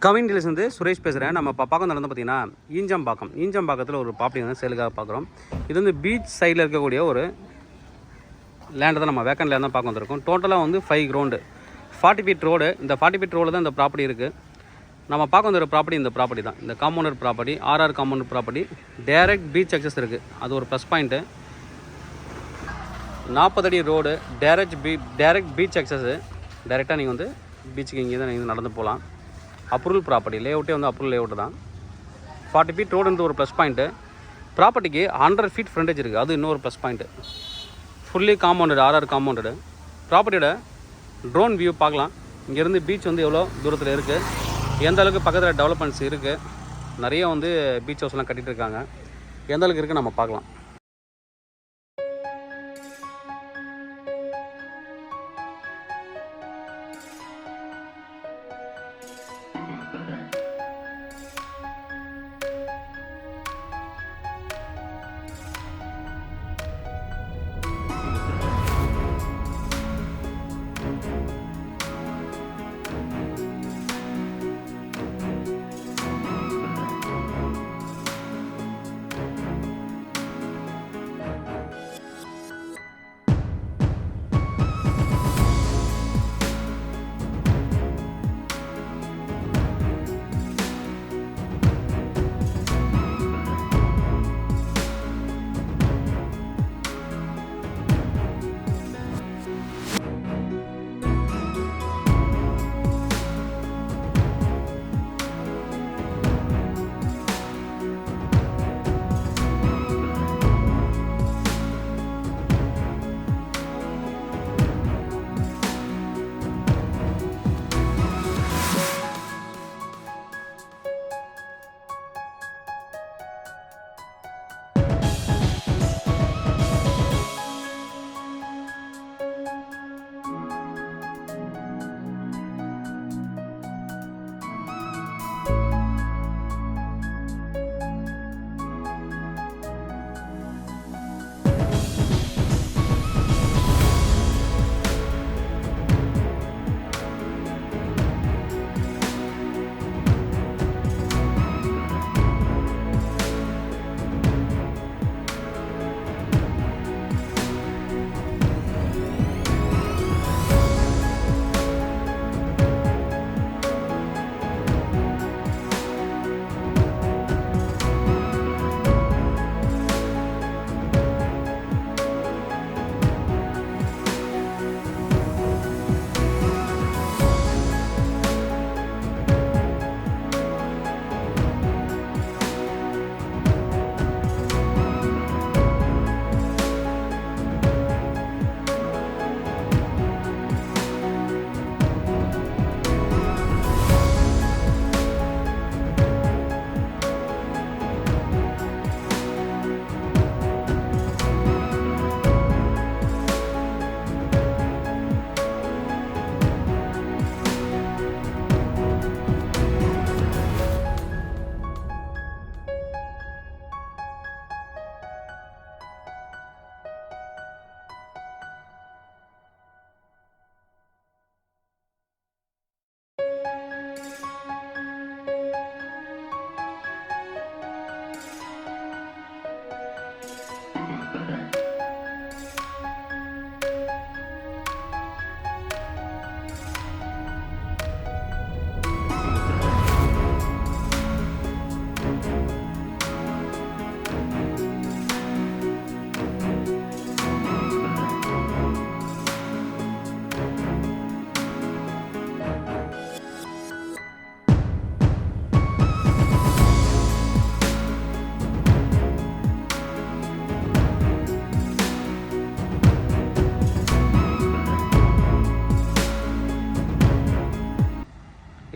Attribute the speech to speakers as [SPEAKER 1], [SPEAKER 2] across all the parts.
[SPEAKER 1] Kavin dealers வந்து சுரேஷ் பேசுகிறேன். நம்ம இப்போ பார்க்க வந்து பார்த்தீங்கன்னா ஈஞ்சம்பாக்கத்தில் ஒரு ப்ராப்பர்ட்டி வந்து சேலுக்காக பார்க்குறோம். இது வந்து பீச் சைடில் இருக்கக்கூடிய ஒரு லேண்டை தான் நம்ம வேக்கண்ட் லேண்ட் தான் பார்க்க வந்திருக்கோம். டோட்டலாக வந்து 5 கிரவுண்டு 40 ஃபீட் ரோடு. இந்த 40 ஃபீட் ரோடு தான் இந்த ப்ராப்பர்ட்டி இருக்குது. நம்ம பார்க்க வந்த ப்ராப்பர்ட்டி இந்த ப்ராப்பர்ட்டி தான். இந்த காம்பவுண்டர் ப்ராப்பர்ட்டி ஆர்ஆர் காம்பவுண்டர் ப்ராப்பர்ட்டி டேரெக்ட் பீச் அக்சஸ் இருக்குது. அது ஒரு ப்ளஸ் பாயிண்ட்டு. 40 அடி ரோடு டேரெக்ட் பீச் அக்சஸ்ஸு. டேரெக்டாக நீங்கள் வந்து பீச்சுக்கு இங்கே தான் நீங்கள் நடந்து போகலாம். அப்ரூவல் ப்ராப்பர்ட்டி லேஅவுட்டே வந்து அப்ரூவல் லேஅவுட்டு தான். 40 ஃபீட் ரோடுன்றது ஒரு ப்ளஸ் பாயிண்ட்டு. ப்ராப்பர்ட்டிக்கு 100 ஃபீட் ஃப்ரண்டேஜ் இருக்குது. அது இன்னொரு plus point. Fully compounded RR compounded. ப்ராப்பர்ட்டியோட ட்ரோன் வியூ பார்க்கலாம். இங்கேருந்து பீச் வந்து எவ்வளோ தூரத்தில் இருக்குது, எந்த அளவுக்கு பக்கத்தில் டெவலப்மெண்ட்ஸ் இருக்குது, நிறைய வந்து பீச் ஹவுஸ்லாம் கட்டிகிட்டு இருக்காங்க. எந்த அளவுக்கு இருக்குது நம்ம பார்க்கலாம்.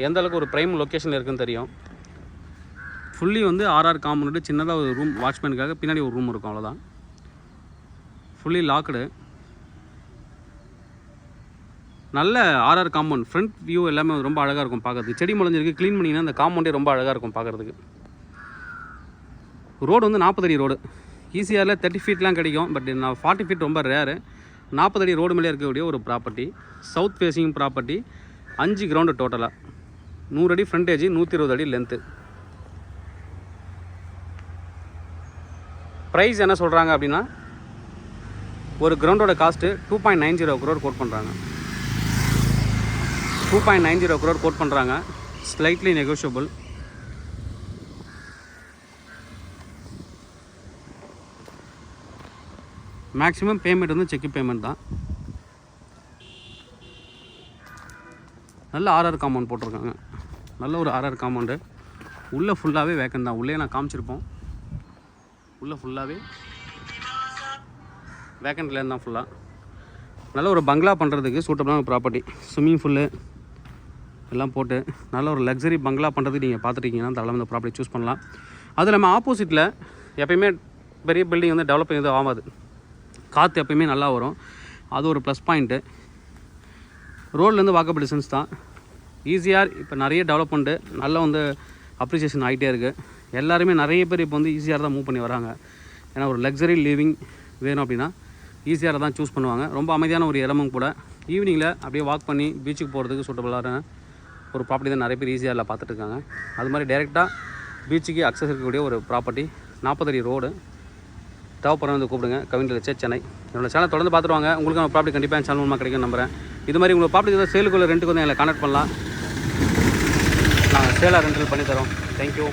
[SPEAKER 1] எந்த அளவுக்கு ஒரு ப்ரைம் லொக்கேஷனில் இருக்குன்னு தெரியும். ஃபுல்லி வந்து ஆர்ஆர் காம்பவுண்டு. சின்னதாக ஒரு ரூம் வாட்ச்மேனுக்காக பின்னாடி ஒரு ரூம் இருக்கும், அவ்வளோதான். Fully logged. நல்ல ஆர்ஆர் காம்பவுண்ட். ஃப்ரண்ட் வியூ எல்லாமே ரொம்ப அழகாக இருக்கும் பார்க்குறதுக்கு. செடி முளைஞ்சிருக்கு, க்ளீன் பண்ணிங்கன்னா அந்த காம்பவுண்டே ரொம்ப அழகாக இருக்கும் பார்க்குறதுக்கு. ரோடு வந்து 40 அடி ரோடு. ஈஸியாரில் 30 ஃபீட்லாம் கிடைக்கும். பட் நான் 40 ஃபீட் ரொம்ப ரேரு. 40 அடி ரோடு மேலே இருக்கக்கூடிய ஒரு property. South facing property. 5 ground டோட்டலாக. 100 அடி ஃப்ரண்டேஜ், 120 அடி லென்த்து. ப்ரைஸ் என்ன சொல்கிறாங்க அப்படின்னா, ஒரு கிரவுண்டோட காஸ்ட்டு 2.90 crore கோட் பண்ணுறாங்க. 2.90 crore கோட் பண்ணுறாங்க. Slightly negotiable. மேக்ஸிமம் பேமெண்ட் வந்து செக் பேமெண்ட் தான். நல்ல RR காம்பவுண்ட் போட்டிருக்காங்க. நல்ல ஒரு RR காம்பவுண்டு. உள்ளே ஃபுல்லாகவே வேக்கன் தான். உள்ளே நான் காமிச்சிருப்போம். உள்ளே ஃபுல்லாகவே வேக்கண்ட் லேண்ட் தான் ஃபுல்லாக. நல்ல ஒரு பங்களா பண்ணுறதுக்கு சூட்டபிளான ப்ராப்பர்ட்டி. ஸ்விம்மிங் ஃபுல்லு எல்லாம் போட்டு நல்ல ஒரு லக்ஸரி பங்களா பண்ணுறதுக்கு நீங்கள் பார்த்துட்டீங்கன்னா தாராளமாக இந்த ப்ராப்பர்ட்டி சூஸ் பண்ணலாம். அது நம்ம ஆப்போசிட்டில் எப்பயுமே பெரிய பில்டிங் வந்து டெவலப்பிங் எதுவும் ஆகாது. காற்று எப்பயுமே நல்லா வரும். அது ஒரு ப்ளஸ் பாயிண்ட்டு. ரோட்லேருந்து வாக்கபிள் டிஸ்டன்ஸ் தான். ஈஸியாக இப்போ நிறைய டெவலப்மெண்ட்டு நல்லா வந்து அப்ரிசியேஷன் ஆகிட்டே இருக்குது. எல்லாருமே நிறைய பேர் இப்போ வந்து ஈஸியாக தான் மூவ் பண்ணி வராங்க. ஏன்னா ஒரு லக்ஸரி லிவிங் வேணும் அப்படின்னா ஈஸியாக தான் சூஸ் பண்ணுவாங்க. ரொம்ப அமைதியான ஒரு இடமும் கூட. ஈவினிங்கில் அப்படியே வாக் பண்ணி பீச்சுக்கு போகிறதுக்கு சூட்டபுளான ஒரு ப்ராப்பர்ட்டி தான் நிறைய பேர் ஈஸியாக பார்த்துட்டு இருக்காங்க. அது மாதிரி டைரெக்டாக பீச்சுக்கு அக்சஸ் இருக்கக்கூடிய ஒரு ப்ராப்பர்ட்டி. 40 அடி ரோடு. தேவைப்படுற வந்து கூப்பிடுங்க. கவிஞர் சென்னை. என்னோடய சேனல் தொடர்ந்து பார்த்துருவாங்க. உங்களுக்கு நம்ம ப்ராப்பர்ட்டி கண்டிப்பாக சேனல் மூலமாக கிடைக்கும் நம்புறேன். இது மாதிரி உங்களுக்கு ப்ராப்பர்ட்டி ஏதாவது சேலுக்குள்ள ரெண்ட்டுக்கு வந்து எங்களை கான்டாக்ட் பண்ணலாம். நாங்கள் சேலாக ரெண்டல் பண்ணி தரோம். தேங்க்யூ.